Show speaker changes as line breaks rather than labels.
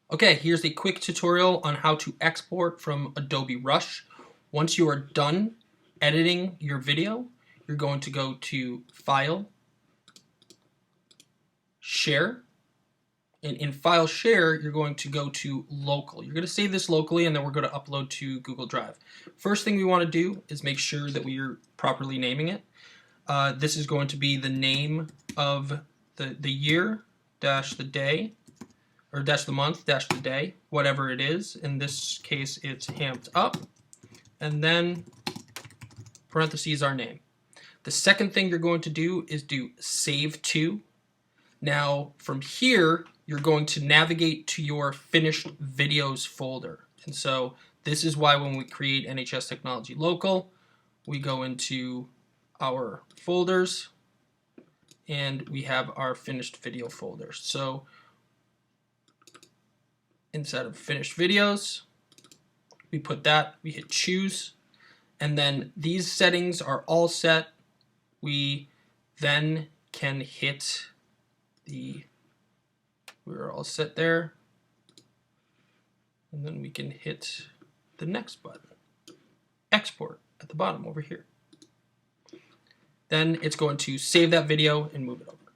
Okay, here's a quick tutorial on how to export from Adobe Rush. Once you are done editing your video, you're going to go to File, Share, and in File Share, you're going to go to Local. You're going to save this locally, and then we're going to upload to Google Drive. First thing we want to do is make sure that we are properly naming it. This is going to be the name of the year dash the day, or dash the month, dash the day, whatever it is. In this case, it's Hamped Up. And then parentheses our name. The second thing you're going to do is do Save To. Now, from here, you're going to navigate to your finished videos folder. And so this is why when we create NHS Technology Local, we go into our folders and we have our finished video folder. So inside of finished videos, we put that, we hit choose, and then these settings are all set. We then can hit we're all set there, and then we can hit the next button, export at the bottom over here. Then it's going to save that video and move it over.